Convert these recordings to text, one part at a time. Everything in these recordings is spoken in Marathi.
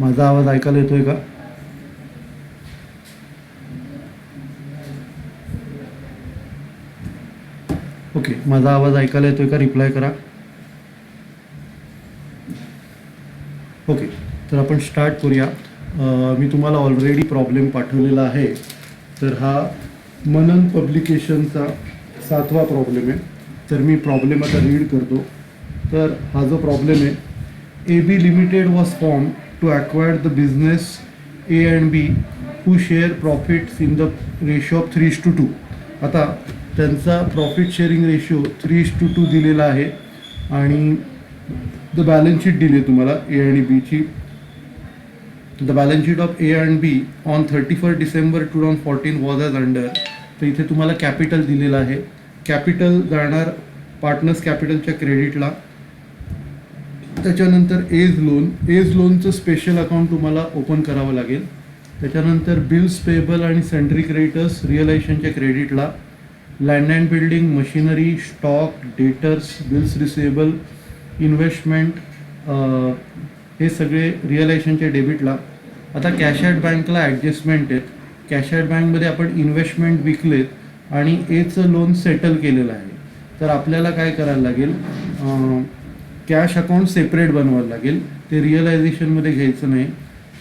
माझा आवाज ऐकायला येतोय का? ओके, माझा आवाज ऐकायला येतोय का? रिप्लाय करा. ओके, तर आपण स्टार्ट करूया. मी तुम्हाला ऑलरेडी प्रॉब्लेम पाठवलेला आहे. तर हा मनन पब्लिकेशनचा 7वा प्रॉब्लेम आहे. तर मी प्रॉब्लेम आता रीड करतो. तर हा जो प्रॉब्लेम आहे, AB limited was form to acquire the business A and B who share profits in the ratio of 3:2. आता त्यांचा प्रॉफिट शेअरिंग रेशो 3:2 दिलेला आहे आणि द बॅलन्स शीट दिली आहे तुम्हाला ए आणि बीची. The balance sheet of A and be on 31 December 2014 was as under. तर इथे तुम्हाला कॅपिटल दिलेलं आहे. कॅपिटल जाणार पार्टनर्स कॅपिटलच्या क्रेडिटला. त्याच्यानंतर एज लोनचं स्पेशल अकाउंट तुम्हाला ओपन करावं लागेल. त्याच्यानंतर बिल्स पेबल आणि सेंट्री क्रेडिटर्स रिअलायझेशनच्या क्रेडिटला. Land and building, machinery, stock, debtors, bills receivable, investment, हे सगळे रिअलायझेशनच्या डेबिटला. आता कॅश ॲट बँकला ॲडजस्टमेंट आहेत. कॅश ॲट बँकमध्ये आपण इन्व्हेस्टमेंट विकलेत आणि एचं लोन सेटल केलेलं आहे. तर आपल्याला काय करायला लागेल, कॅश अकाउंट सेपरेट बनवायला लागेल. ते रिअलायझेशनमध्ये घ्यायचं नाही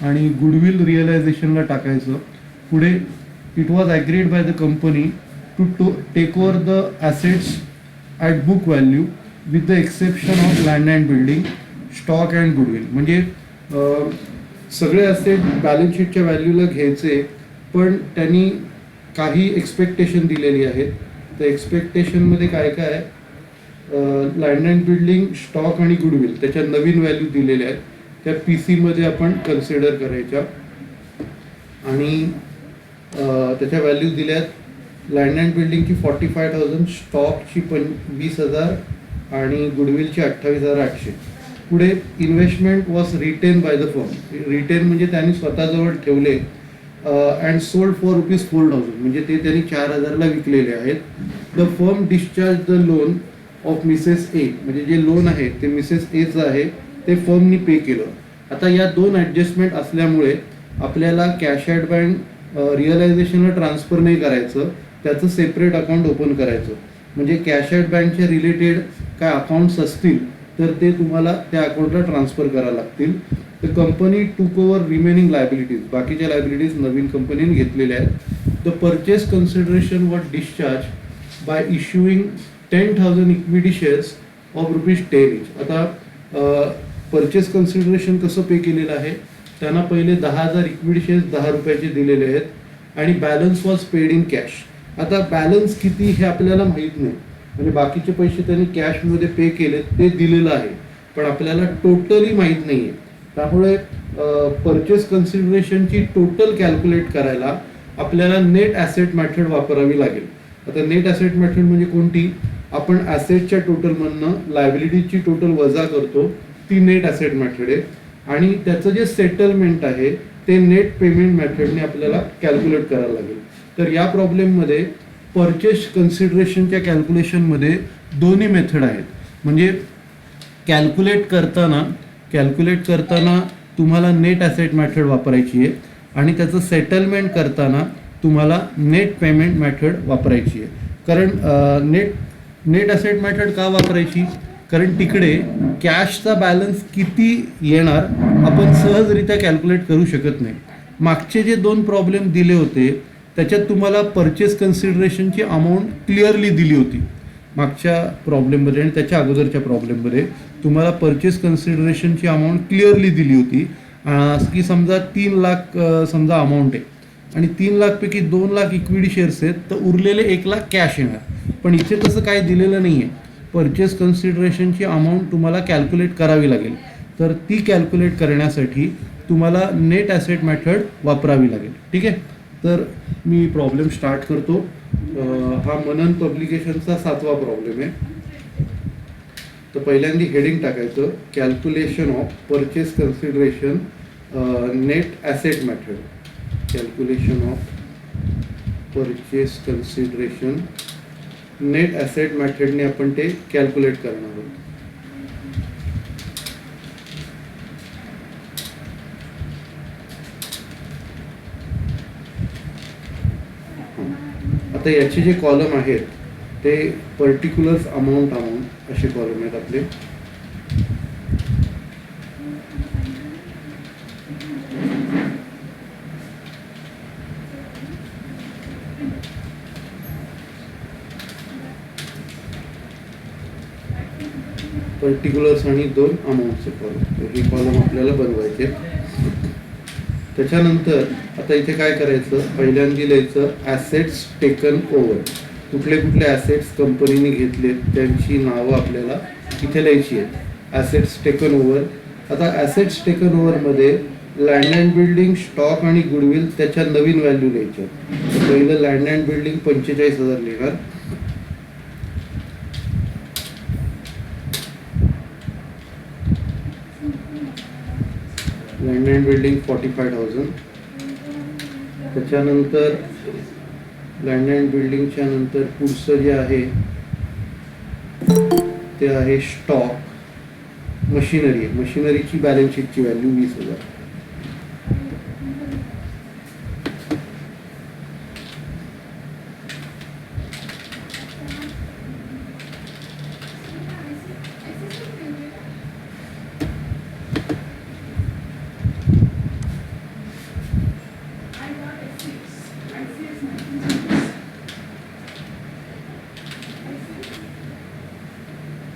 आणि गुडविल रिअलायझेशनला टाकायचं. पुढे it was agreed by the company to take over the assets at book value with the exception of land and building, stock and goodwill. म्हणजे सगळे ॲसेट बॅलन्स शीटच्या व्हॅल्यूला घ्यायचे, पण त्यांनी काही एक्सपेक्टेशन दिलेली आहेत. तर एक्सपेक्टेशनमध्ये काय काय आहे, लँड अँड बिल्डिंग, स्टॉक आणि गुडविल त्याच्या नवीन व्हॅल्यू दिलेल्या आहेत. त्या PC आपण कन्सिडर करायच्या आणि त्याच्या व्हॅल्यू दिल्या आहेत. लँड अँड बिल्डिंगची 45,000, स्टॉकची 20,000 आणि गुडविलची 28,800. पुढे investment was retained by the firm. Retained म्हणजे त्यांनी स्वतःजवळ ठेवले अँड सोल्ड फॉर ₹4,000, म्हणजे ते त्यांनी 4,000ला विकलेले आहेत. The firm discharge the loan of Mrs A, म्हणजे जे लोन आहे ते मिसेस एचं आहे, ते फर्मनी पे केलं. आता या 2 ॲडजस्टमेंट असल्यामुळे आपल्याला कॅश ॲट बँक रिअलायझेशनला ट्रान्सफर नाही करायचं, त्याचं सेपरेट अकाउंट ओपन करायचं. म्हणजे कॅश ॲट बँकच्या रिलेटेड काय अकाउंट्स असतील तर ते तुम्हाला त्या अकाउंटला ट्रान्सफर करायला लागतील. द कंपनी टूक ओव्हर रिमेनिंग लायबिलिटीज, बाकीच्या लायबिलिटीज नवीन कंपनीने घेतलेल्या आहेत. The purchase consideration was discharge by issuing 10,000 equity shares of ₹10 each. आता परचेस कन्सिडरेशन कसं पे केलेलं आहे, त्यांना पहिले 10,000 इक्विटी शेअर्स ₹10 दिलेले आहेत आणि balance was paid in cash. आता बॅलन्स किती हे आपल्याला माहीत नाही, म्हणजे बाकीचे पैसे त्यांनी कॅशमध्ये पे केले ते दिलेलं आहे, पण आपल्याला टोटली माहीत नाही आहे. त्यामुळे परचेस कन्सिडरेशनची टोटल कॅल्क्युलेट करायला आपल्याला नेट ॲसेट मेथड वापरावी लागेल. आता नेट ॲसेट मेथड म्हणजे कोणती, आपण ॲसेटच्या टोटलमधनं लायबिलिटीची टोटल वजा करतो, ती नेट ॲसेट मेथड आहे. आणि त्याचं जे सेटलमेंट आहे ते नेट पेमेंट मेथडने आपल्याला कॅल्क्युलेट करायला लागेल. तर या प्रॉब्लेममध्ये परचेस कन्सिडरेशनच्या कॅल्क्युलेशनमध्ये दोन्ही मेथड आहेत. म्हणजे कॅल्क्युलेट करताना तुम्हाला नेट ॲसेट मेथड वापरायची आहे आणि त्याचं सेटलमेंट करताना तुम्हाला नेट पेमेंट मेथड वापरायची आहे. कारण नेट ॲसेट मेथड का वापरायची, कारण तिकडे कॅशचा बॅलन्स किती येणार आपण सहजरित्या कॅल्क्युलेट करू शकत नाही. मागचे जे 2 प्रॉब्लेम दिले होते त्याच्यात तुम्हाला परचेस कन्सिडरेशनची अमाऊंट क्लिअरली दिली होती मागच्या प्रॉब्लेममध्ये, आणि त्याच्या अगोदरच्या प्रॉब्लेममध्ये तुम्हाला परचेस कन्सिडरेशनची अमाऊंट क्लिअरली दिली होती की समजा 3 लाख समजा अमाऊंट आहे आणि 3 लाखपैकी 2 लाख इक्विटी शेअर्स आहेत, तर उरलेले 1 लाख कॅश येणार. पण इथे तसं काही दिलेलं नाही आहे. परचेस कन्सिडरेशनची अमाऊंट तुम्हाला कॅल्क्युलेट करावी लागेल. तर ती कॅल्क्युलेट करण्यासाठी तुम्हाला नेट ॲसेट मेथड वापरावी लागेल. ठीक आहे, तर मी प्रॉब्लेम स्टार्ट करतो. हा मनन पब्लिकेशनचा 7वा प्रॉब्लेम आहे. तर पहिल्यांदा हेडिंग टाकायचं, calculation of purchase consideration net asset method. Calculation of purchase consideration net asset मेथडने आपण ते कॅल्क्युलेट करणार आहोत. आता याचे जे कॉलम आहेत ते पर्टिक्युलर्स अमाऊंट असे कॉलम आहेत आपले. पर्टिक्युलर्स आणि 2 अमाऊंटचे कॉलम, हे कॉलम आपल्याला बनवायचे. त्याच्यानंतर आता इथे काय करायचं, पहिल्यांदा लिहायचं ॲसेट्स टेकन ओव्हर. कुठले कुठले ॲसेट्स कंपनीने घेतलेत त्यांची नावं आपल्याला इथे लिहायची आहेत. Assets taken over. आता ॲसेट्स टेकन ओव्हरमध्ये लँड अँड बिल्डिंग, स्टॉक आणि गुडविल त्याच्या नवीन व्हॅल्यू लिहायच्या. पहिलं लँड अँड बिल्डिंग 45,000 लिहिणार. Land and building 45,000. त्याच्यानंतर लँड अँड बिल्डिंगच्या नंतर पुढचं जे आहे ते आहे स्टॉक. मशिनरी, मशिनरीची बॅलन्स शीटची व्हॅल्यू 20,000.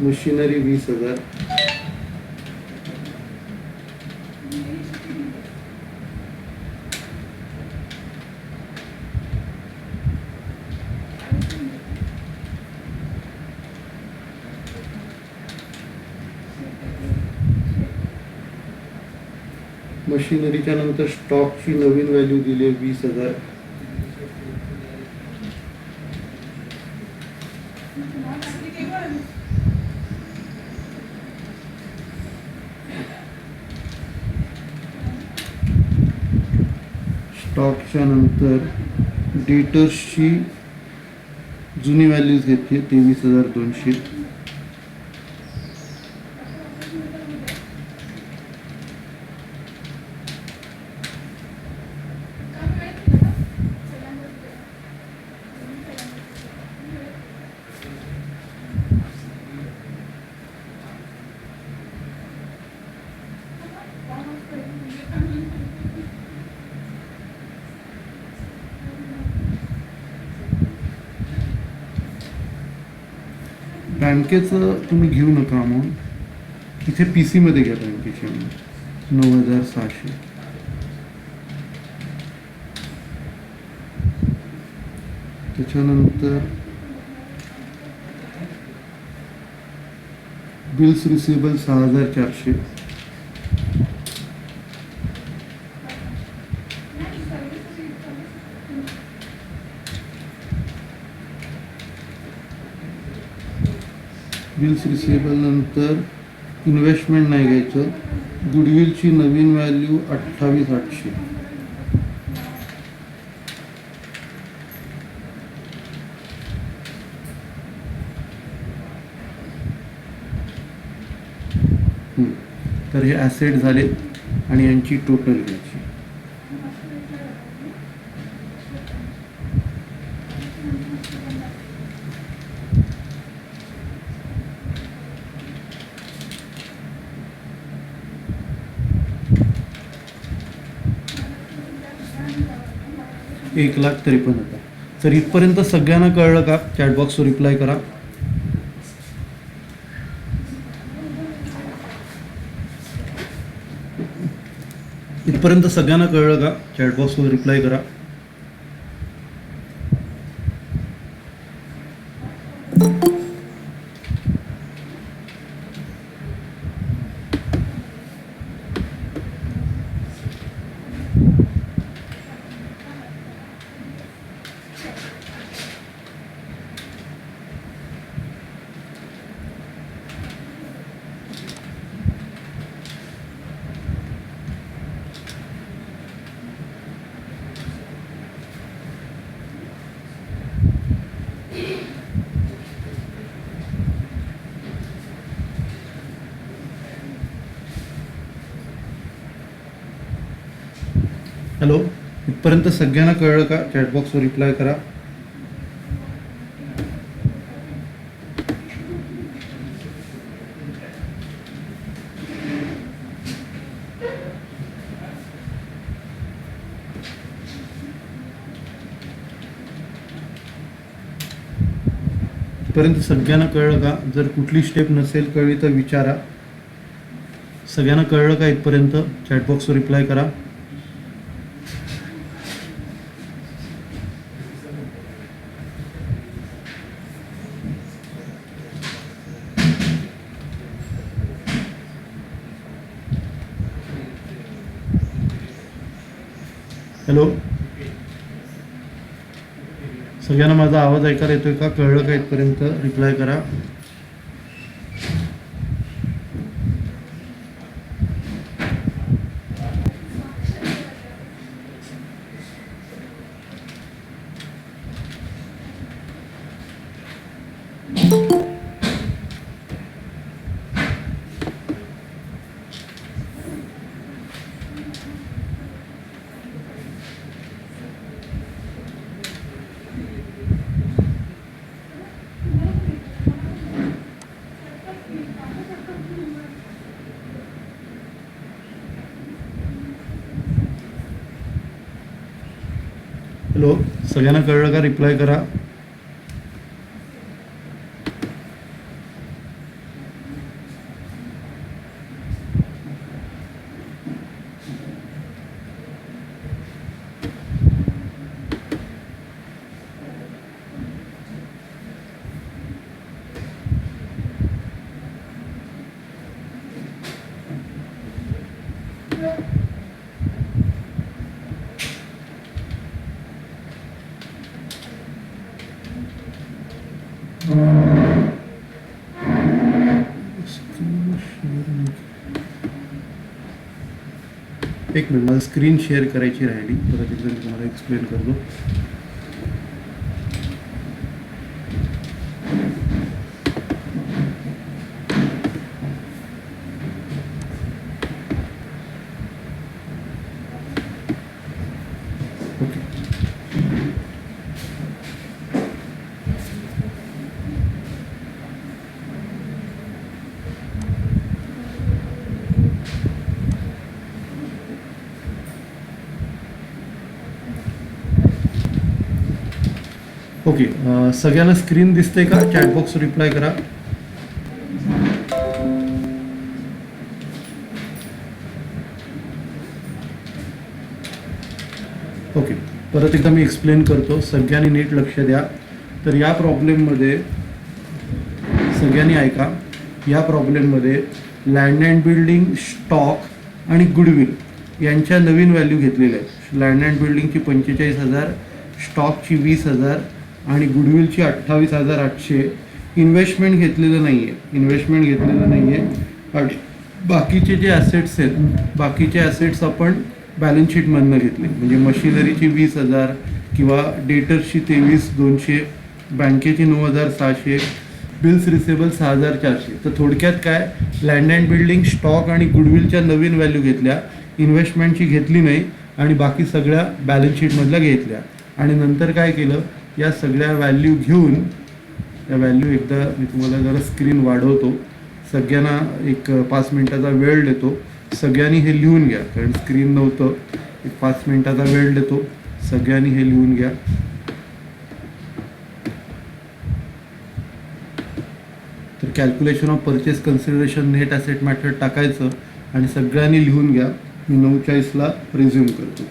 मशिनरी 20,000. मशिनरीच्या नंतर स्टॉकची नवीन व्हॅल्यू दिली आहे 20,000. स्टॉकच्या नंतर डेटर्सची जुनी व्हॅल्यूज घेतली 23,200. बँकेचं तुम्ही घेऊ नका अमाऊंट, इथे PC मध्ये घ्या बँकेची अमाऊंट 9,600. त्याच्यानंतर बिल्स रिसिवेबल 6,400. बिल्स रिसिवेबल नंतर इन्व्हेस्टमेंट नाही घ्यायचं. गुडविलची नवीन व्हॅल्यू 28,800. तर हे ॲसेट झाले आणि यांची टोटल घ्यायची. एक 1,53,000. तर इथपर्यंत सगळ्यांना कळलं का? चॅटबॉक्सवर रिप्लाय करा. इथपर्यंत सगळ्यांना कळलं का? चॅटबॉक्सवर रिप्लाय करा. हॅलो, इथपर्यंत सगळ्यांना कळलं का? चॅटबॉक्सवर रिप्लाय करा. इथपर्यंत सगळ्यांना कळलं का? जर कुठली स्टेप नसेल कळली तर विचारा. सगळ्यांना कळलं का इथपर्यंत? चॅटबॉक्सवर रिप्लाय करा. हॅलो, सगळ्यांना माझा आवाज ऐकायला येतोय का? कळलं का इथपर्यंत? रिप्लाय करा. हॅलो, सगळ्यांना कळलं का? रिप्लाय करा. एक मिनिट, मला स्क्रीन शेअर करायची राहिली, परत एकदा मी तुम्हाला एक्सप्लेन करतो. Okay, okay. सगळ्यांना स्क्रीन दिसते का? चॅटबॉक्स रिप्लाय करा. ओके, परत एकदा मी एक्सप्लेन करतो, सगळ्यांनी नीट लक्ष द्या. तर या प्रॉब्लेममध्ये सगळ्यांनी ऐका. या प्रॉब्लेममध्ये लँड अँड बिल्डिंग, स्टॉक आणि गुडविल यांच्या नवीन व्हॅल्यू घेतलेल्या आहेत. लँड अँड बिल्डिंगची 45,000, स्टॉकची 20,000 आणि गुडविलची 28,800. इन्व्हेस्टमेंट घेतलेलं नाही आहे. आणि बाकीचे जे ॲसेट्स आहेत, बाकीचे ॲसेट्स आपण बॅलन्स शीटमधनं घेतले. म्हणजे मशिनरीची 20,000 किंवा डेटर्सची 23,200, बँकेची 9,600, बिल्स रिसेबल 6,400. तर थोडक्यात काय, लँड अँड बिल्डिंग, स्टॉक आणि गुडविलच्या नवीन व्हॅल्यू घेतल्या, इन्व्हेस्टमेंटची घेतली नाही आणि बाकी सगळ्या बॅलन्स शीटमधल्या घेतल्या. आणि नंतर काय केलं, या सगळ्या व्हॅल्यू घेऊन, या व्हॅल्यू एकदा मी तुम्हाला जरा स्क्रीन वाढवतो, सगळ्यांना एक 5 मिनिटाचा वेळ देतो. सगळ्यांनी हे लिहून घ्या, कारण स्क्रीन नव्हतं. एक 5 मिनिटाचा वेळ देतो, सगळ्यांनी हे लिहून घ्या. तर calculation of purchase consideration net asset method टाकायचं आणि सगळ्यांनी लिहून घ्या. मी 9:40ला रिझ्यूम करतो.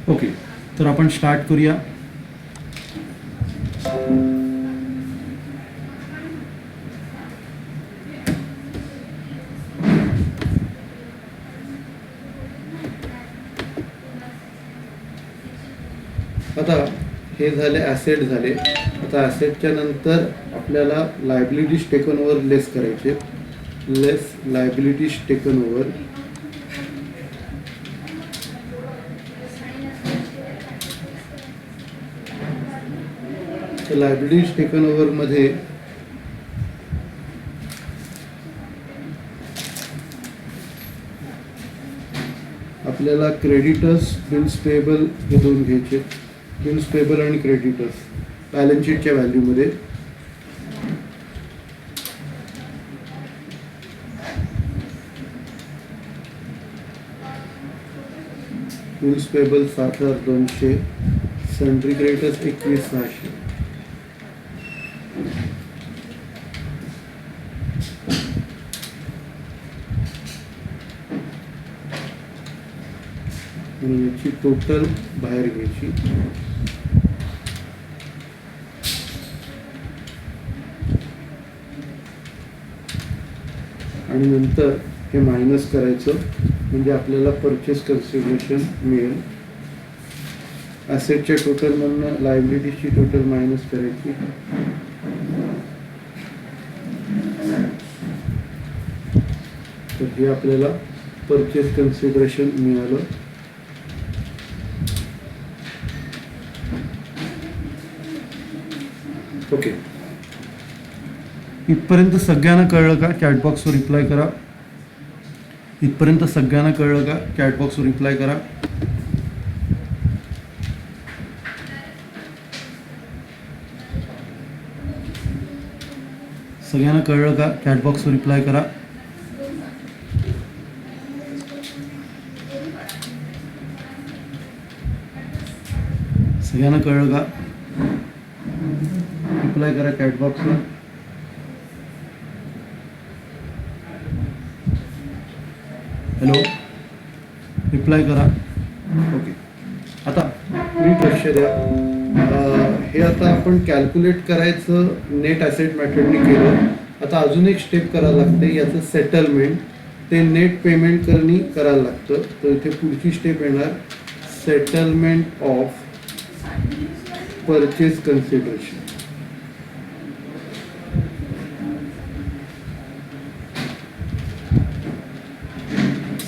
ओके, तर आपण स्टार्ट करूया. आता हे झाले ॲसेट झाले. आता ॲसेटच्या नंतर आपल्याला लायबिलिटीज टेकन ओव्हर लेस करायचे. Less liabilities taken over. Liabilities taken over मध्ये आपल्याला क्रेडिटर्स, बिल्स पेएबल हे दोन घ्यायचे. बिल्स पेएबल आणि क्रेडिटर्स बॅलन्स शीटच्या व्हॅल्यूमध्ये. Bills payable 7,200, sundry creditors 21,600. आणि याची टोटल बाहेर घ्यायची. आणि नंतर हे मायनस करायचं म्हणजे आपल्याला परचेस कन्सिडरेशन मिळेल. ॲसेटच्या टोटलमधनं लायबिलिटीची टोटल मायनस करायची. तर हे आपल्याला परचेस कन्सिडरेशन मिळालं. ओके, इथपर्यंत सगळ्यांना कळलं का? चॅटबॉक्सवर रिप्लाय करा. इथपर्यंत सगळ्यांना कळलं का? चॅटबॉक्सवर रिप्लाय करा. सगळ्यांना कळलं का? चॅटबॉक्सवर रिप्लाय करा. सगळ्यांना कळलं का? रिप्लाय करा चॅट बॉक्सला. हॅलो, रिप्लाय करा. ओके, आता नीट लक्ष द्या. हे आता आपण कॅल्क्युलेट करायचं नेट ॲसेट मेथडने केलं. आता अजून एक स्टेप करायला लागते, याचं सेटलमेंट. ते नेट पेमेंट करायला लागतं. तर इथे पुढची स्टेप येणार, settlement of purchase consideration.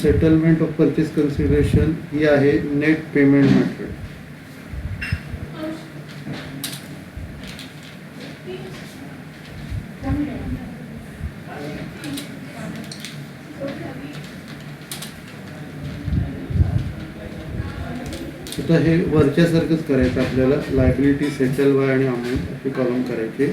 Settlement of purchase consideration ही आहे नेट पेमेंट मेथड. आता हे वरच्यासारखंच करायचं आपल्याला. लायबिलिटी, सेटल बाय आणि अमाऊंट असे कॉलम करायचे.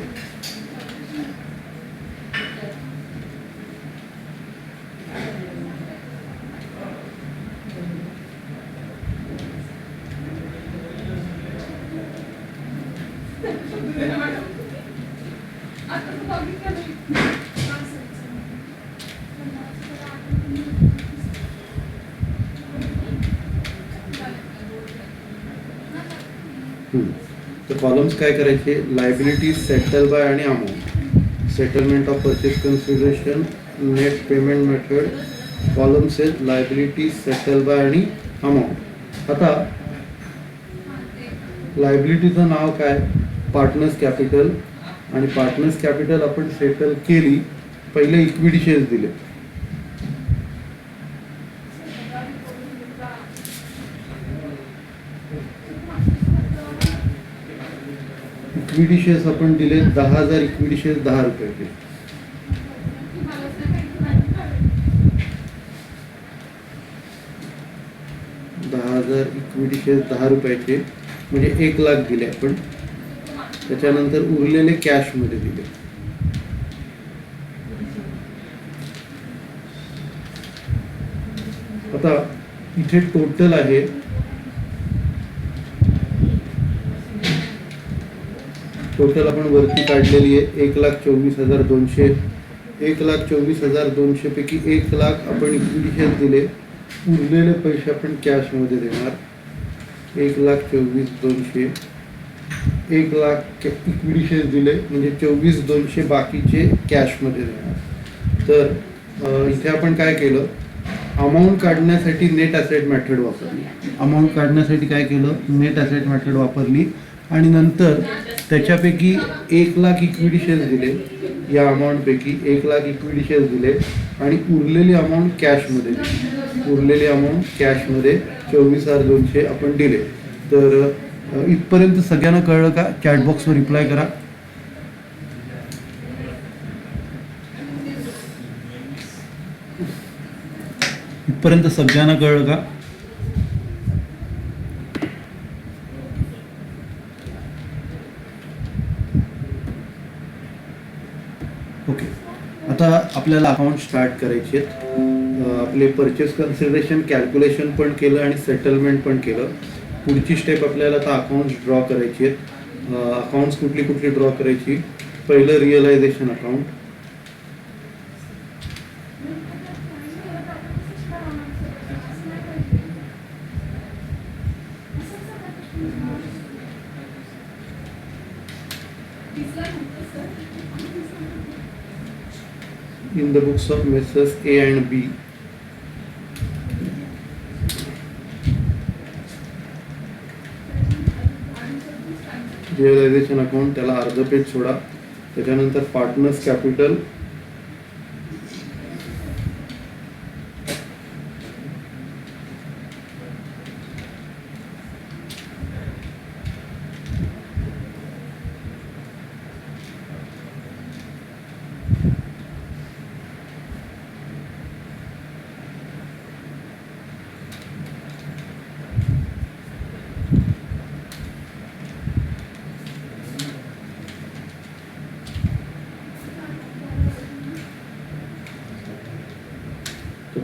तर कॉलम्स काय करायचे, लायबिलिटी, सेटल बाय आणि amount. Settlement of purchase consideration, net payment method. Columns आहेत लायबिलिटी, सेटल बाय आणि अमाऊंट. आता लायबिलिटीचं नाव काय, पार्टनर्स कॅपिटल. आणि पार्टनर्स कॅपिटल आपण सेटल केली. पहिले इक्विटी शेअर्स दिले. इक्विटी शेअर्स आपण दिले 10,000. इक्विटी शेअर्स 10 रुपयाचे. इक्विटी शेअर्स 10 रुपयाचे म्हणजे 1 लाख दिले आपण. त्याच्यानंतर उरलेले कॅश मध्ये दिले. आता इथे टोटल आहे, टोटल आपण वरती काढलेली आहे 1,24,200. 1,24,200 पैकी 1 लाख आपण इक्विटी शेअर्स दिले. उरलेले पैसे आपण कॅश मध्ये देणार. 1,24,200. 1 लाख इक्विटी शेअर्स दिले म्हणजे 24,200 बाकीचे कॅश मध्ये देणार. तर इथे आपण काय केलं, अमाऊंट काढण्यासाठी नेट ॲसेट मेथड वापरली. अमाऊंट काढण्यासाठी काय केलं, नेट ॲसेट मेथड वापरली. आणि नंतर त्याच्यापैकी 1 लाख इक्विटी शेअर्स दिले. या अमाऊंटपैकी 1 लाख इक्विटी शेअर्स दिले आणि उरलेली अमाऊंट कॅशमध्ये दिली. उरलेली अमाऊंट कॅशमध्ये 24,200 आपण दिले. तर इथपर्यंत सगळ्यांना कळलं का? चॅटबॉक्सवर रिप्लाय करा. इथपर्यंत सगळ्यांना कळलं का? ओके, आता आपल्याला अकाउंट स्टार्ट करायचे आहेत. आपले परचेस कन्सिडरेशन कॅल्क्युलेशन पण केलं आणि सेटलमेंट पण केलं. पुढची स्टेप आपल्याला आता अकाउंट्स ड्रॉ करायची आहेत. अकाउंट्स कुठली कुठली ड्रॉ करायची, पहिलं realisation account. In the books of Messrs. A and B. Realisation account, त्याला अर्ध पेज सोडा. त्याच्यानंतर पार्टनर्स कॅपिटल,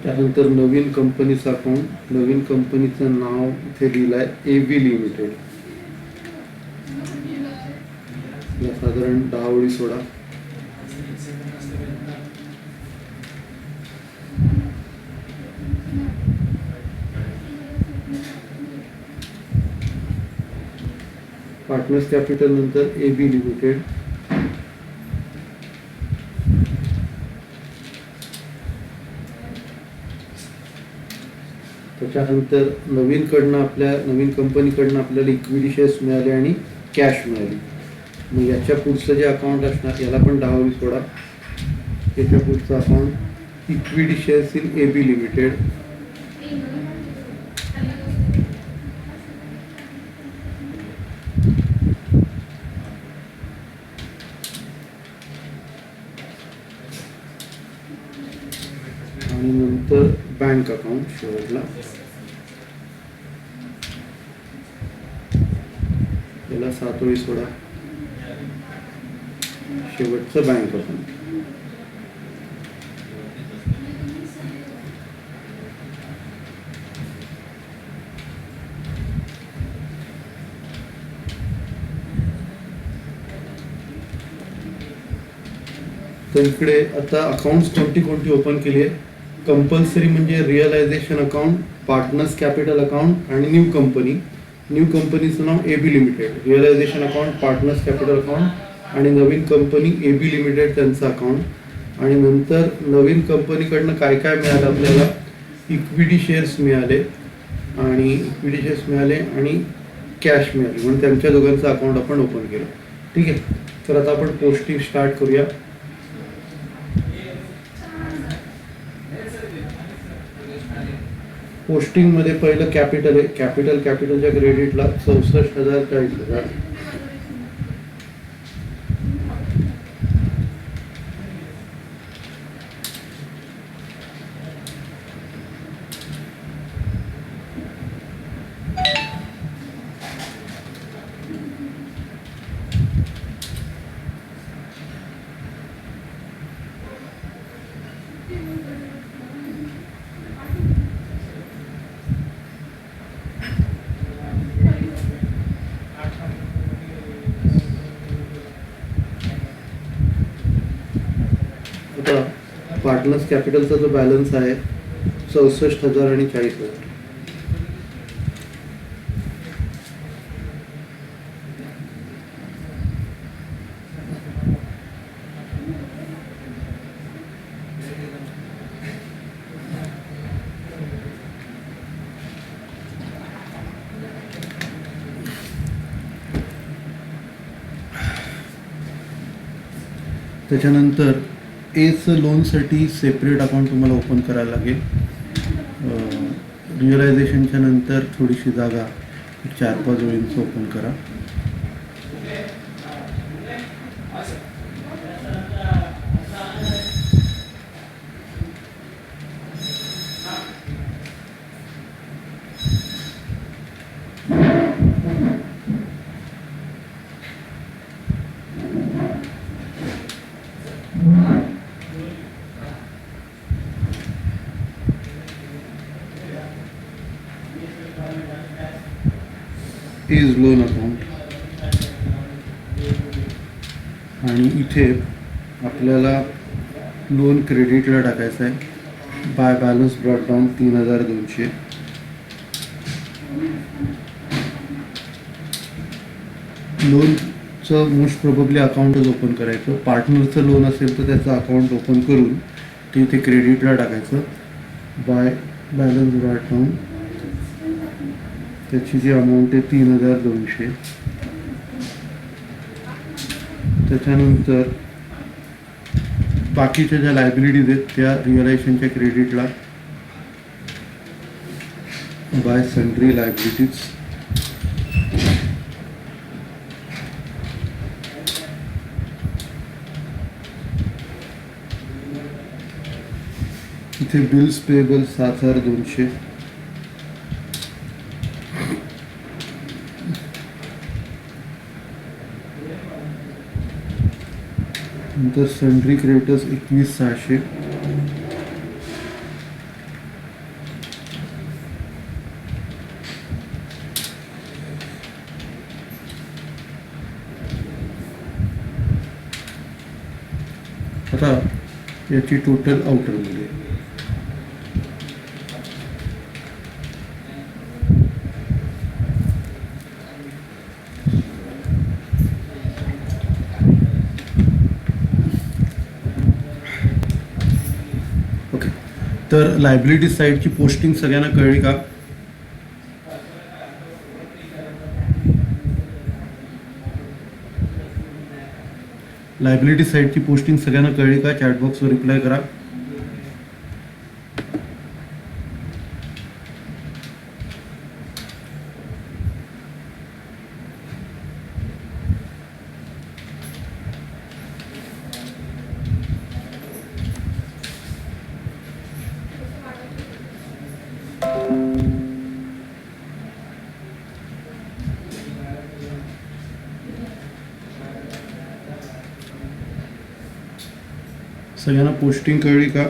त्यानंतर नवीन कंपनीचं अकाउंट. नवीन कंपनीचं नाव इथे दिलं आहे AB लिमिटेड. या साधारण 10 ओळी सोडा. पार्टनर्स कॅपिटल नंतर AB लिमिटेड, त्याच्यानंतर नवीन कंपनीकडनं आपल्याला इक्विटी शेअर्स मिळाले आणि कॅश मिळाली. मग याच्या पुढचं जे अकाउंट असणार याला पण 10 ओळी सोडा. याच्या पुढचं account equity shares in AB limited, आणि नंतर बँक अकाउंट शेवटला, याला 7 ओळी सोडा. शेवटचं बँक अकाउंट. तर इकडे आता अकाउंट्स कोणती ओपन केली आहे. कंपल्सरी म्हणजे realisation account, partners capital account आणि न्यू कंपनीचं नाव AB limited. Realisation account, partners capital account आणि नवीन कंपनी AB लिमिटेड त्यांचं अकाउंट. आणि नंतर नवीन कंपनीकडनं काय काय मिळालं आपल्याला, इक्विटी शेअर्स मिळाले आणि कॅश मिळाली, म्हणून त्यांच्या दोघांचं अकाउंट आपण ओपन केलं. ठीक आहे. तर आता आपण पोस्टिंग स्टार्ट करूया. पोस्टिंग मध्ये पहिलं कॅपिटल आहे. कॅपिटलच्या क्रेडिटला 64,000 40,000. पार्टनर्स कॅपिटलचा जो बॅलन्स आहे 64,000 आणि 40,000. त्याच्यानंतर एचं लोनसाठी सेपरेट अकाउंट तुम्हाला ओपन करायला लागेल. रिअलायझेशनच्या नंतर थोडीशी जागा 4-5 ओळींचं ओपन करा. इज लोन अकाउंट. आणि इथे आपल्याला लोन क्रेडिटला टाकायचं आहे. By balance brought down 3,200. लोनचं मोस्ट प्रोबेबली अकाउंटच ओपन करायचं. पार्टनरचं लोन असेल तर त्याचं अकाउंट ओपन करून ते इथे क्रेडिटला टाकायचं. बाय बॅलन्स ब्रॉट डाऊन, त्याची जी अमाऊंट आहे 3,200. त्याच्यानंतर बाकीच्या ज्या लायबिलिटीज आहेत त्या रिअलायझेशनच्या क्रेडिटला बाय सन्ड्री लायबिलिटीज. इथे बिल्स पेएबल 7,200. नंतर सन्ड्री क्रेडिटर्स 21,600. आता याची टोटल आउटर मूल्य ओके. तर लायबिलिटी साईडची पोस्टिंग सगळ्यांना कळली का? लायबिलिटी साईडची पोस्टिंग सगळ्यांना कळली का? चॅटबॉक्सवर रिप्लाय करा. सगळ्यांना पोस्टिंग कळली का?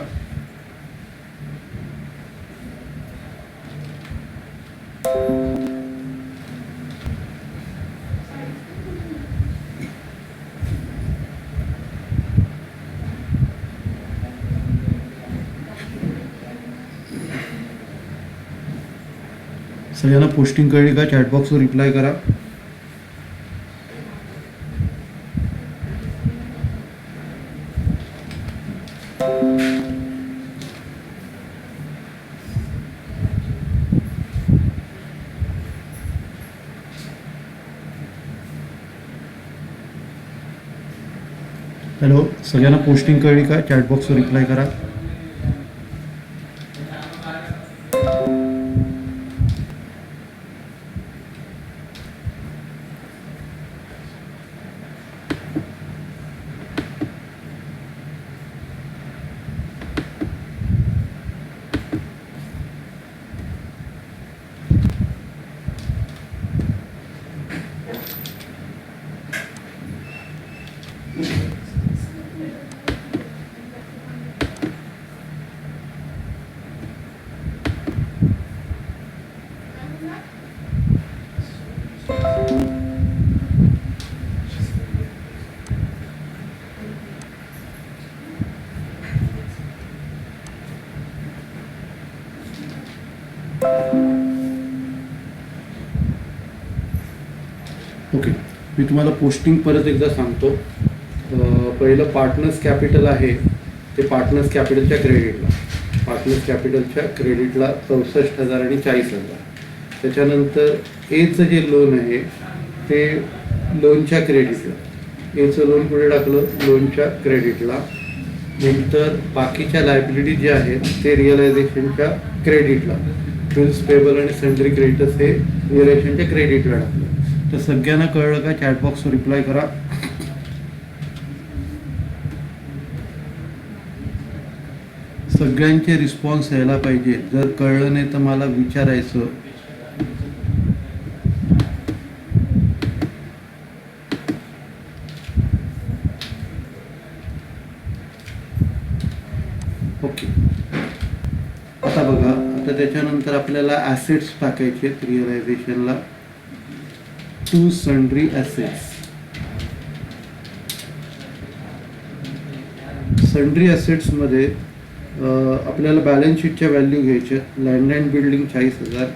सगळ्यांना पोस्टिंग कळली का? चॅटबॉक्सवर रिप्लाय करा. हॅलो, सगळ्यांना पोस्टिंग कळली का? चॅटबॉक्सवर रिप्लाय करा. ओके, मी तुम्हाला पोस्टिंग परत एकदा सांगतो. पहिलं पार्टनर्स कॅपिटल आहे ते पार्टनर्स कॅपिटलच्या क्रेडिटला 64,000 आणि 40,000. त्याच्यानंतर एचं जे लोन आहे ते लोनच्या क्रेडिटला, एचं लोन कुठे टाकलं? लोनच्या क्रेडिटला. नंतर बाकीच्या लायबिलिटी जे आहेत ते रिअलायझेशनच्या क्रेडिटला, बिल्स पेबल आणि सन्ड्री क्रेडिटर्स हे रिअलायझेशनच्या क्रेडिटला टाकलं. तर सगळ्यांना कळलं का? चॅटबॉक्सवर रिप्लाय करा. सगळ्यांचे रिस्पॉन्स यायला पाहिजे. जर कळलं नाही तर मला विचारायचं. ओके, आता बघा, आता त्याच्यानंतर आपल्याला ॲसेट्स टाकायचे रिअलायझेशनला. To sundry assets. सन्ड्री ॲसेट्समध्ये आपल्याला बॅलन्स शीटच्या व्हॅल्यू घ्यायच्या. लँड अँड बिल्डिंग 40,000,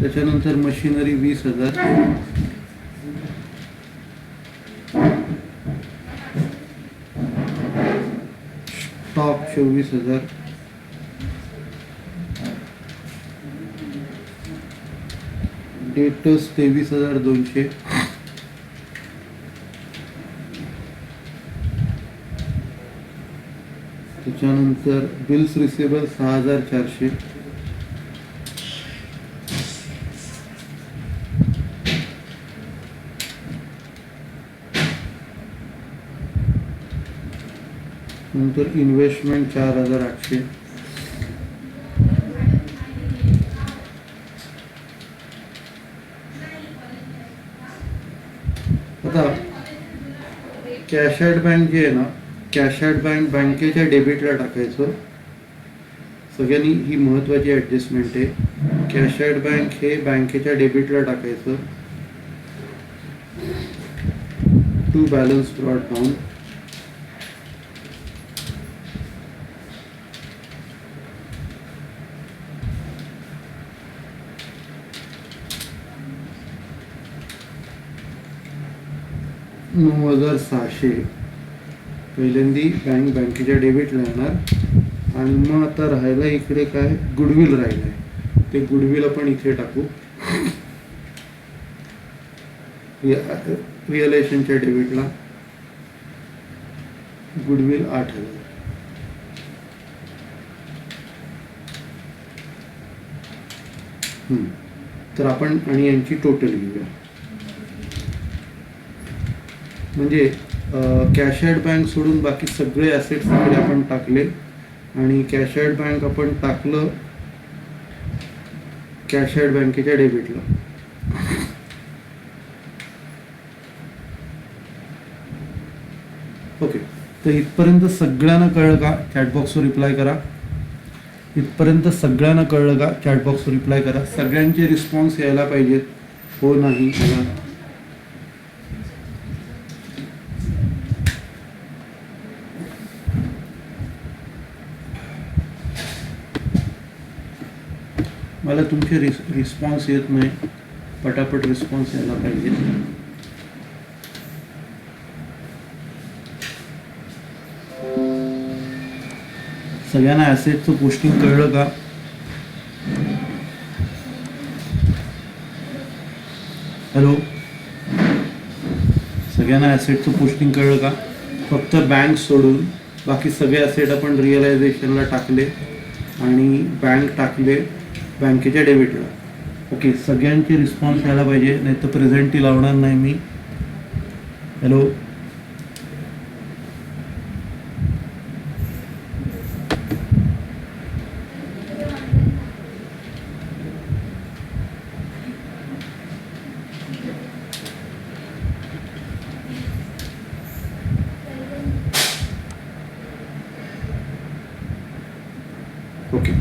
त्याच्यानंतर मशिनरी 20,000, स्टॉक 24,000, डेटर्स 23,200, त्याच्यानंतर बिल्स रिसिवेबल 6,400, नंतर इन्व्हेस्टमेंट 4,800, आता कॅश ॲट बँक जे आहे ना, कॅश ॲट बँक बँकेच्या डेबिटला टाकायचं. सगळ्यांनी ही महत्त्वाची ॲडजस्टमेंट आहे. कॅश ॲट बँक हे बँकेच्या डेबिटला टाकायचं. To balance brought down. $9,600 पहिल्यांदी बँकेच्या डेबिटला येणार. आणि मग आता राहायला इकडे काय गुडविल राहिलं आहे, ते गुडविल आपण इथे टाकू. रिअलायशनच्या डेबिटला गुडविल 8,000. तर आपण आणि यांची टोटल घेऊया. म्हणजे कॅश ॲट बँक सोडून बाकी सगळे ॲसेट्स इकडे आपण टाकले. आणि कॅश ॲट बँक आपण टाकलं कॅश ॲट बँकेच्या डेबिटला. ओके, तर इथपर्यंत सगळ्यांना कळलं का? चॅटबॉक्सवर रिप्लाय करा. इथपर्यंत सगळ्यांना कळलं का? चॅटबॉक्सवर रिप्लाय करा. सगळ्यांचे रिस्पॉन्स यायला पाहिजेत. हो नाही मला मला तुमचे रिस्पॉन्स येत नाही. पटापट रिस्पॉन्स यायला पाहिजे. सगळ्यांना ॲसेटचं पोस्टिंग कळलं का? हॅलो, सगळ्यांना ॲसेटचं पोस्टिंग कळलं का? फक्त बँक सोडून बाकी सगळे ॲसेट आपण रिअलायझेशनला टाकले आणि बँक टाकले बँकेच्या डेबिटला. ओके, सगळ्यांचे रिस्पॉन्स यायला पाहिजे, नाही तर प्रेझेंटही लावणार नाही मी. Hello, okay.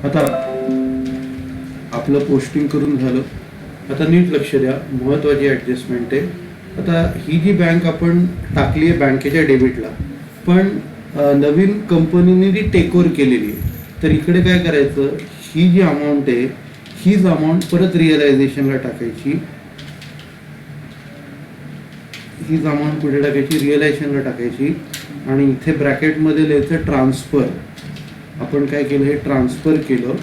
आता आपलं पोस्टिंग करून झालं. आता नीट लक्ष द्या, महत्त्वाची ॲडजस्टमेंट आहे. आता ही जी बँक आपण टाकली आहे बँकेच्या डेबिटला, पण नवीन कंपनीने ती टेकओव्हर केलेली आहे. तर इकडे काय करायचं, ही जी अमाऊंट आहे हीच अमाऊंट परत रिअलायझेशनला टाकायची. हीच अमाऊंट कुठे टाकायची? रिअलायझेशनला टाकायची. आणि इथे ब्रॅकेटमध्ये लिहायचं ट्रान्सफर. आपण काय केलं, हे ट्रान्सफर केलं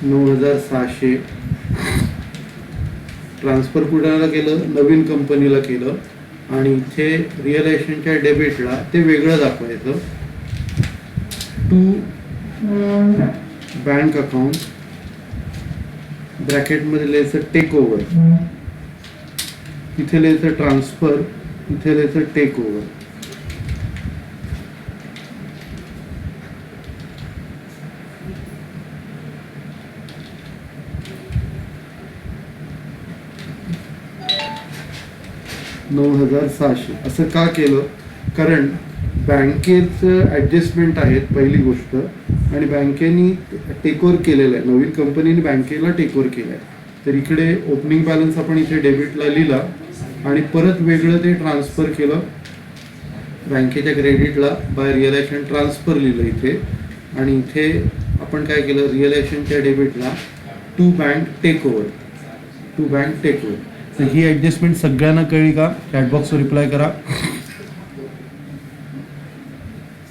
9,600. ट्रान्सफर कुणाला केलं? नवीन कंपनीला केलं. आणि इथे रिअलायझेशनच्या डेबिटला ते वेगळं दाखवायचं. टू बँक अकाउंट, ब्रॅकेटमध्ये लिहायचं टेक ओव्हर. इथे लिहायचं ट्रान्सफर, इथे लिहायचं टेक ओव्हर. $9,600 असं का केलं? कारण बँकेचं ॲडजस्टमेंट आहेत पहिली गोष्ट, आणि बँकेनी टेकओव्हर केलेलं आहे, नवीन कंपनीने बँकेला टेकओव्हर केलं आहे. तर इकडे ओपनिंग बॅलन्स आपण इथे डेबिटला लिहिला आणि परत वेगळं ते ट्रान्सफर केलं बँकेच्या क्रेडिटला बाय रिअलायझेशन ट्रान्सफर लिहिलं इथे. आणि इथे आपण काय केलं, रिअलायझेशनच्या डेबिटला to bank takeover, to bank takeover. तर ही ॲडजस्टमेंट सगळ्यांना कळली का? चॅटबॉक्सवर रिप्लाय करा.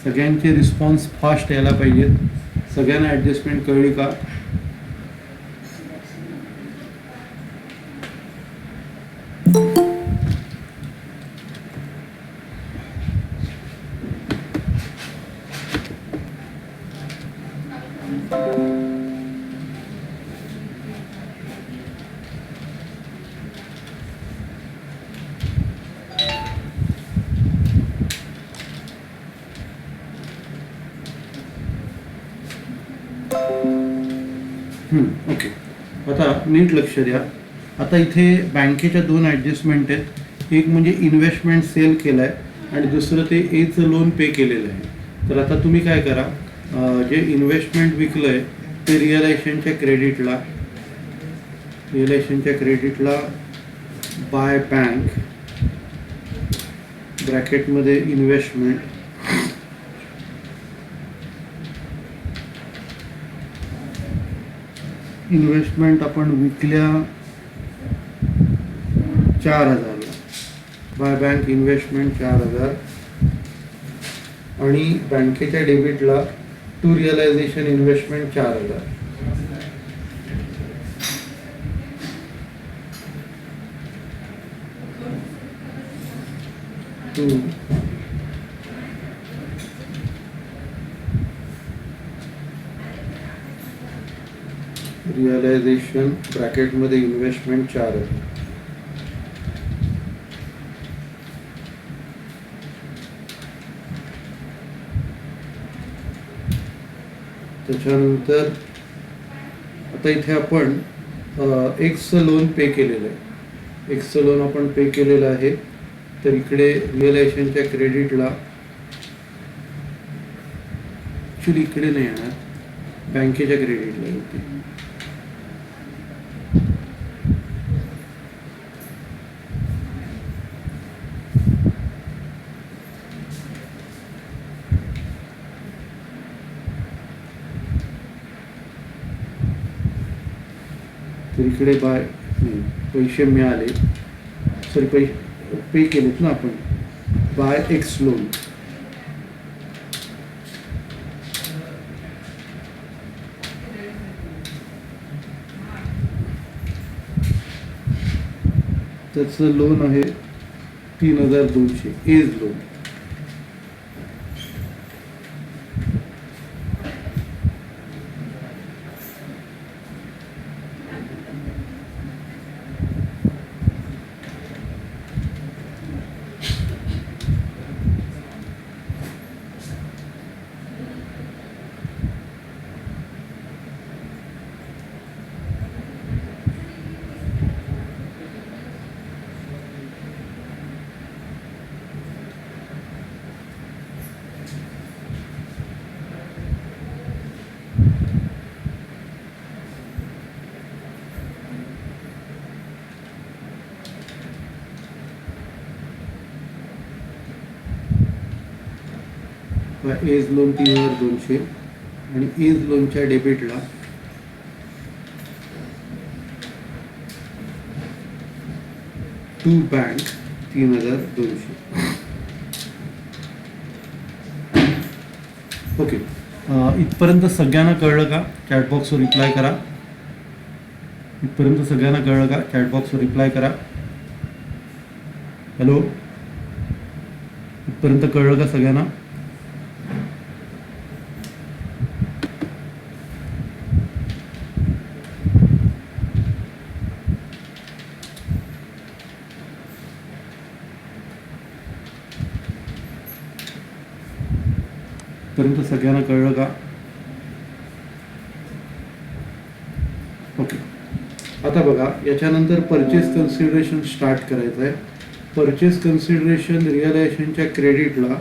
सगळ्यांचे रिस्पॉन्स फास्ट यायला पाहिजेत. सगळ्यांना ॲडजस्टमेंट कळली का? ओके, आता नीट लक्ष द्या. आता इथे बँकेच्या दोन ॲडजस्टमेंट आहेत. एक म्हणजे इन्व्हेस्टमेंट सेल केला आहे आणि दुसरं ते एचं लोन पे केलेलं आहे. तर आता तुम्ही काय करा, जे इन्व्हेस्टमेंट विकलं आहे ते रिअलायशनच्या क्रेडिटला बाय बँक ब्रॅकेटमध्ये इन्व्हेस्टमेंट आपण विकल्या 4,000 बाय बँक इन्व्हेस्टमेंट 4,000 आणि बँकेच्या डेबिटला to realisation investment 4,000. To realisation ब्रॅकेटमध्ये इन्व्हेस्टमेंट 4,000. त्याच्यानंतर आता इथे आपण एक्सचं लोन पे केलेलं आहे. एक्सचं लोन आपण पे केलेलं आहे. तर इकडे रिअलायशनच्या क्रेडिटला, ॲक्च्युली इकडे नाही येणार, बँकेच्या क्रेडिटला येते. तर इकडे पैसे मिळाले, सॉरी पैसे पे केलेत ना आपण, बाय एक्स लोन. त्याचं लोन आहे 3,200 एज लोन. एज लोन 3,200 आणि एज लोनच्या डेबिटला टू बँक 3,200. ओके, इथपर्यंत सगळ्यांना कळलं का? चॅटबॉक्सवर रिप्लाय करा. इथपर्यंत सगळ्यांना कळलं का? चॅटबॉक्सवर रिप्लाय करा. हॅलो, इथपर्यंत कळलं का सगळ्यांना? पर्यंत सगळ्यांना कळलं का? ओके, आता बघा, याच्यानंतर परचेस कन्सिडरेशन स्टार्ट करायचं आहे. परचेस कन्सिडरेशन रिअलायझेशनच्या क्रेडिटला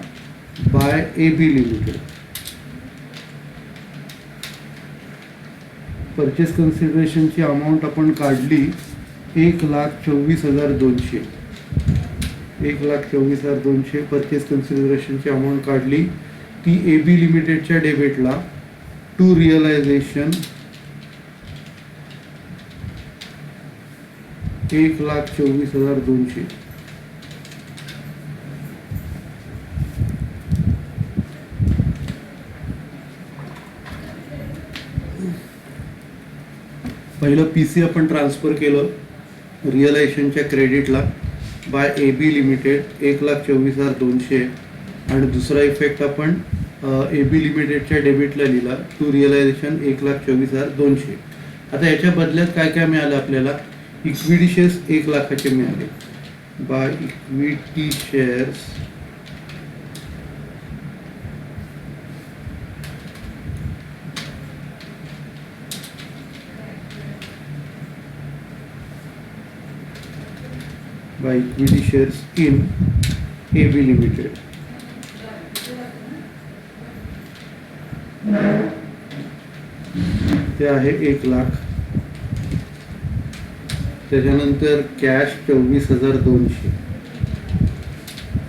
बाय AB लिमिटेड. परचेस कन्सिडरेशनची अमाऊंट आपण काढली 1,24,200. 1,24,200 परचेस कन्सिडरेशनची अमाऊंट काढली. ती AB लिमिटेडच्या डेबिटला टू रिअलायझेशन 1,24,200. पहिलं PC आपण ट्रान्सफर केलं रिअलायझेशनच्या क्रेडिटला बाय AB लिमिटेड 1,24,200 आणि दुसरा इफेक्ट आपण AB लिमिटेडच्या डेबिटला लिहिला टू रिअलायझेशन 1,24,200. आता याच्या बदल्यात काय काय मिळालं आपल्याला? इक्विटी शेअर्स 1,00,000चे मिळाले bye equity shares bye equity shares in AB limited. ते आहे 1,00,000. त्याच्यानंतर कॅश 24,200,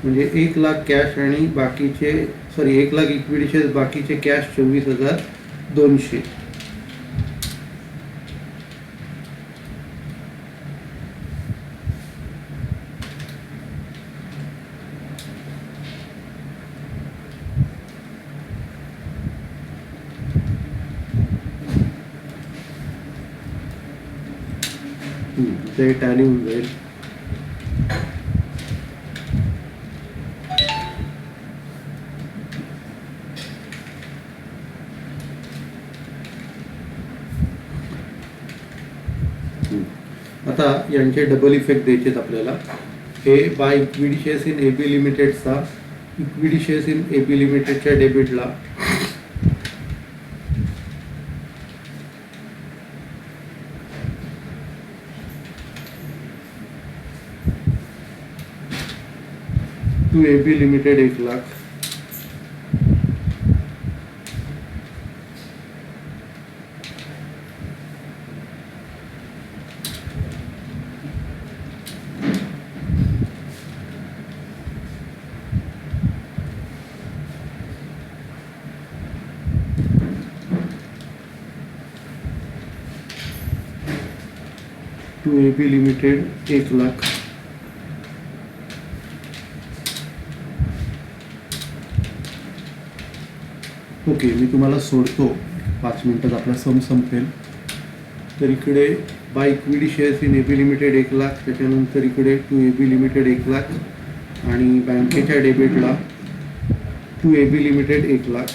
म्हणजे 1,00,000 कॅश आणि बाकीचे 1,00,000 इक्विटी शेअर्स, बाकीचे कॅश 24,200. ते टॅली होऊन जाईल. आता यांचे डबल इफेक्ट द्यायचे आपल्याला. हे by equity shares in AB लिमिटेडचा इक्विटी शेअर्स इन AB लिमिटेडच्या डेबिटला to AB limited 1,00,000. To AB limited 1,00,000. Okay, मी तुम्हाला सोडतो, 5 मिनिटात आपला सम संपेल. तर इकडे by equity shares in AB limited 1,00,000, त्याच्यानंतर इकडे टू AB लिमिटेड 1,00,000 आणि बँकेच्या डेबिटला टू AB लिमिटेड 1,00,000,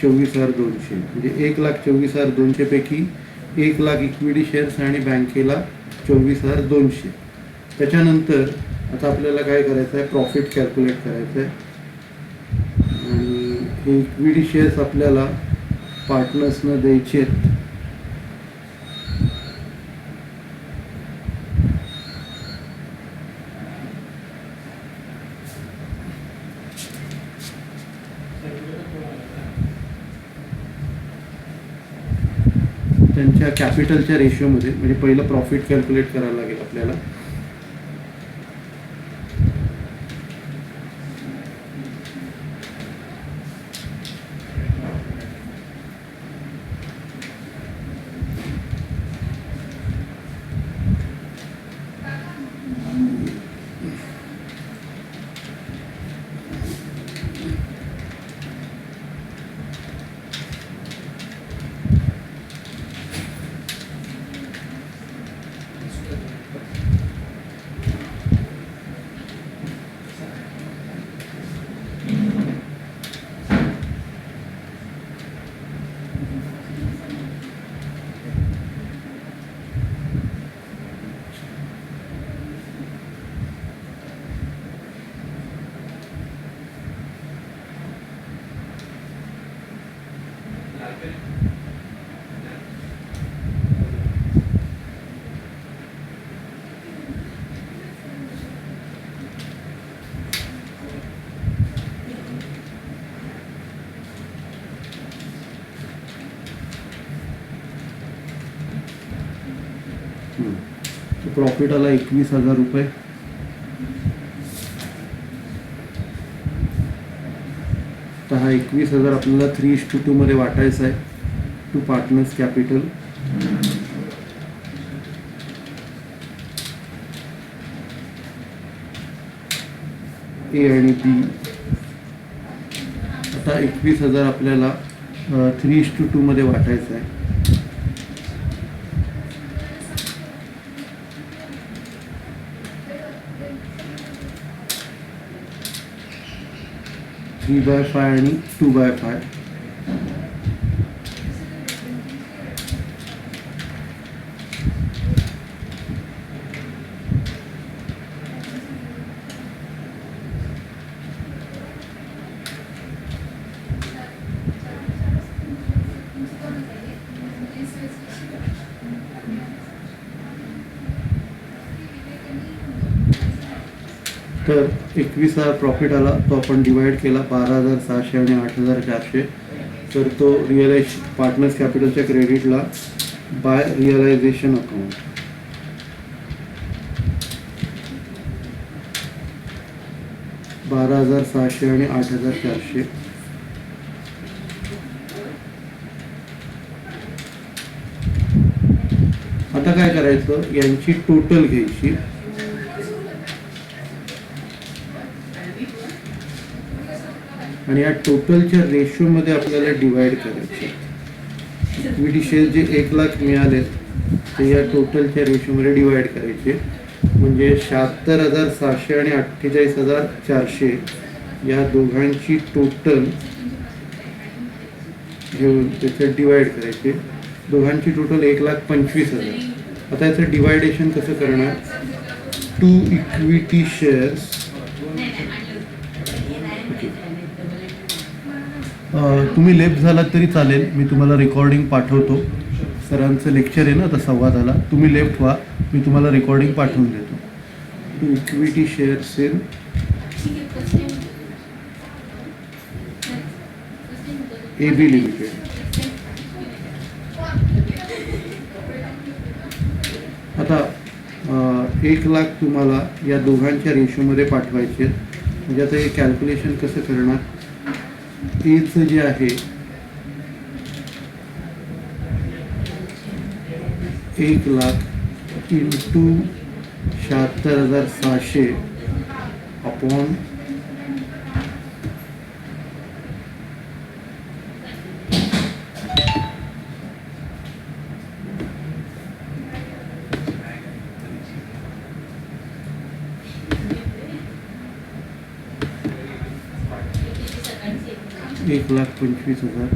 24,200, म्हणजे 1,24,200 पैकी 1,00,000 इक्विटी शेअर्स आणि बँकेला 24,200. त्याच्यानंतर आता आपल्याला काय करायचं आहे, प्रॉफिट कॅल्क्युलेट करायचं आहे. आणि हे इक्विटी शेअर्स आपल्याला पार्टनर्सना द्यायचे आहेत. त्यांच्या कॅपिटलच्या रेशिओमध्ये, म्हणजे पहिलं प्रॉफिट कॅल्क्युलेट करायला लागेल आपल्याला. प्रॉफिट आला 21,000 रुपये. तर हा 21,000 आपल्याला 3:2 मध्ये वाटायचा आहे टू पार्टनर्स कॅपिटल. ए आणि बी. आता 21,000 आपल्याला 3:2 मध्ये वाटायचं आहे. 3/5 आणि 2/5. तर 21,000 प्रॉफिट आला, तो आपण डिवाइड केला 12,600 आणि 8,400. तर तो रिअलाइज पार्टनर्स कॅपिटलच्या क्रेडिटला बाय रिअलायझेशन अकाउंट. $12,600 आणि 8,400. आता काय करायचं, यांची टोटल घ्यायची आणि या टोटलच्या रेशोमध्ये आपल्याला डिवाइड करायचे. इक्विटी शेअर जे 1 लाख मिळाले ते या टोटलच्या रेशोमध्ये डिवाइड करायचे. म्हणजे 76,600 आणि 48,400 या दोघांची टोटल घेऊन त्याच्यात डिवाइड करायचे. दोघांची टोटल 1,25,000. आता याचं डिवायडेशन कसं करणार, 2 इक्विटी शेअर्स. तुम्ही लेफ्ट झालात तरी चालेल, मी तुम्हाला रेकॉर्डिंग पाठवतो. सरांचं लेक्चर आहे ना आता 1:15ला, तुम्ही लेफ्ट व्हा, मी तुम्हाला रेकॉर्डिंग पाठवून देतो. 2 equity shares in AB limited. आता 1 लाख तुम्हाला या दोघांच्या रेशोमध्ये पाठवायचे. म्हणजे आता हे कॅल्क्युलेशन कसं करणार, एचं जे आहे 1 lakh into 76,600 upon 1,25,000.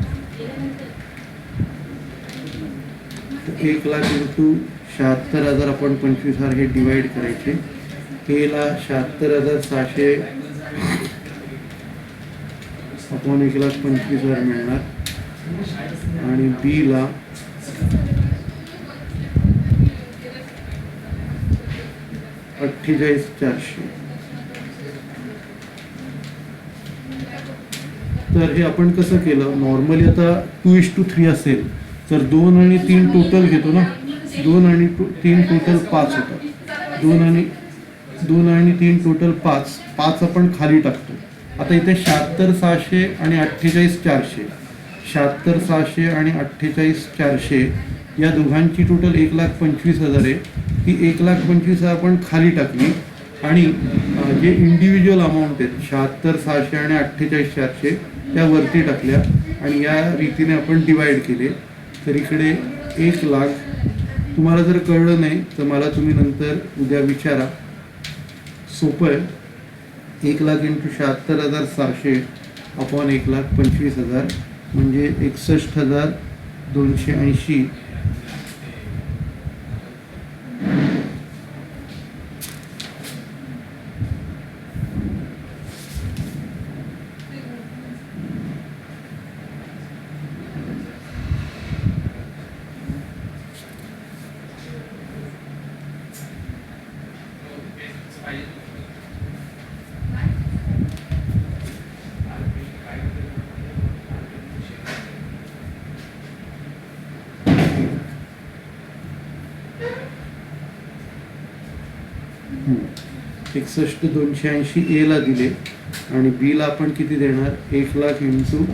1 lakh into 76,000 आपण 25,000 हे डिवाइड करायचे. एला 76,600 आपण 1,25,000 मिळणार आणि बीला 48,400. तर हे आपण कसं केलं, नॉर्मली आता 2:3 असेल तर 2 आणि 3 टोटल घेतो ना, 2 आणि 3 टोटल 5 होतं. 2 आणि 3 टोटल 5 आपण खाली टाकतो. आता इथे 76,600 आणि 48,400, 76,600 आणि 48,400 या दोघांची टोटल 1,25,000 आहे. ती 1,25,000 आपण खाली टाकली आणि जे इंडिव्हिज्युअल अमाऊंट आहेत 76,600 आणि 48,400 त्या वरती टाकल्या आणि या रीतीने आपण डिवाइड केले. तर इकडे 1 लाख. तुम्हाला जर कळलं नाही तर मला तुम्ही नंतर उद्या विचारा, सोपं आहे. 1 लाख इंटू 76,600 अपॉन 1,25,000 म्हणजे 61,280. एकसष्ट 280 एला दिले आणि बीला आपण किती देणार, 1 लाख इंटू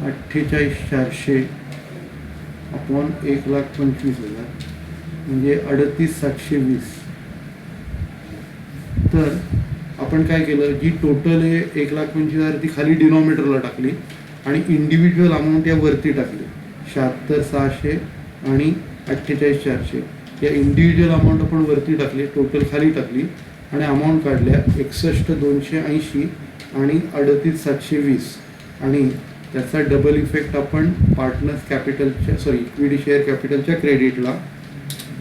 48,400 अपॉन 1,25,000 म्हणजे 38,720. तर आपण काय केलं, जी टोटल आहे 1,25,000 ती खाली डिनॉमिनेटरला टाकली आणि इंडिव्हिज्युअल अमाऊंट या वरती टाकली. 76,600 आणि 48,400 या इंडिव्हिज्युअल अमाऊंट आपण वरती टाकली, टोटल खाली टाकली आणि अमाऊंट काढल्या 61,280 आणि 38,720. आणि त्याचा डबल इफेक्ट आपण पार्टनर्स कॅपिटलच्या इक्विटी शेअर कॅपिटलच्या क्रेडिटला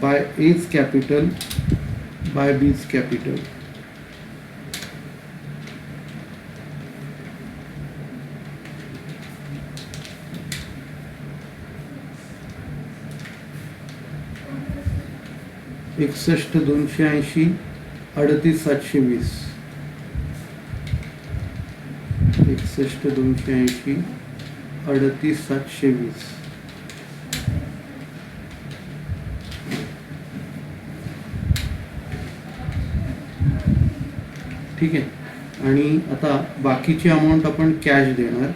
बाय एज कॅपिटल बाय बीज कॅपिटल. $61,280 38,720, 61,280, 38,720. ठीक आहे. आणि आता बाकीची अमाऊंट आपण कॅश देणार.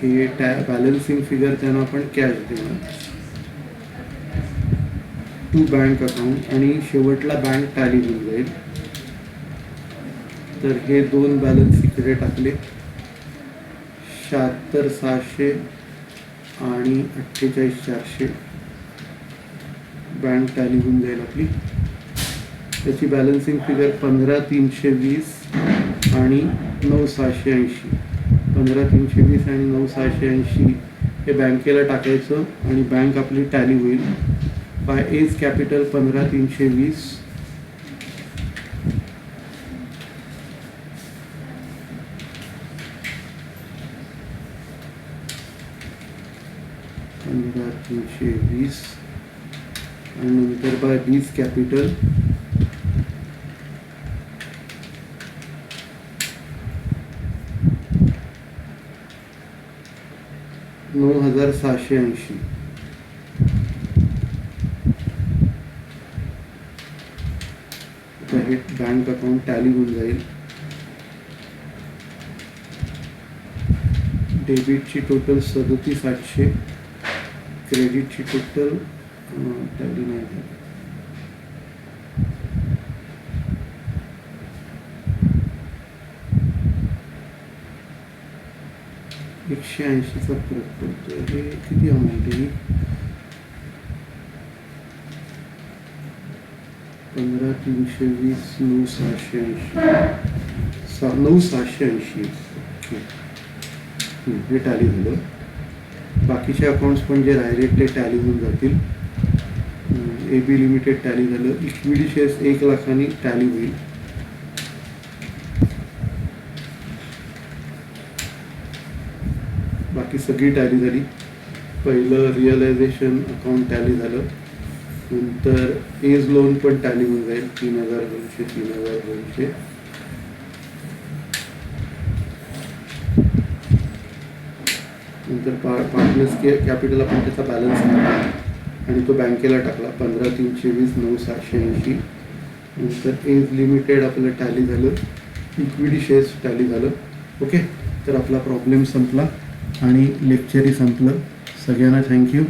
हे बॅलन्सिंग फिगर त्यांना आपण कॅश देणार टू बँक अकाउंट, आणि शेवटला बँक टॅली होऊन जाईल. तर हे दोन बॅलन्स इकडे टाकले, 76,600 आणि 48,400 बँक टॅली होऊन जाईल आपली. त्याची बॅलन्सिंग फिगर 15,320 आणि 9,680. 15,320 आणि 9,680 हे बँकेला टाकायचं आणि बँक आपली टॅली होईल. बाय एज कॅपिटल 15,320, 15,320 आणि नंतर बाय बीज कॅपिटल 9,680. हे बँक अकाउंट टॅली होऊन जाईल. डेबिटची टोटल 37,800, क्रेडिटची टोटल टॅली नाही झाली. $180चा फरक पडतो. हे किती अमाऊंट आहे? 15,320, 9,680. हे टॅली झालं. बाकीचे अकाउंट्स पण जे राहिले ते टॅली होऊन जातील. AB लिमिटेड टॅली झालं. इक्विटी शेअर्स 1 लाखांनी टॅली होईल. बाकी सगळी टॅली झाली. पहिलं रिअलायझेशन अकाउंट टॅली झालं. नंतर एज लोन पण टॅली होऊन जाईल. 3,200, 3,200. नंतर पार्टनर्स कॅपिटल आपण त्याचा बॅलन्स काढला आणि तो बँकेला टाकला. 15,320, 9,680. नंतर एज लिमिटेड आपलं टॅली झालं. इक्विटी शेअर्स टॅली झालं. ओके, तर आपला प्रॉब्लेम संपला आणि लेक्चरही संपलं. सगळ्यांना थँक्यू.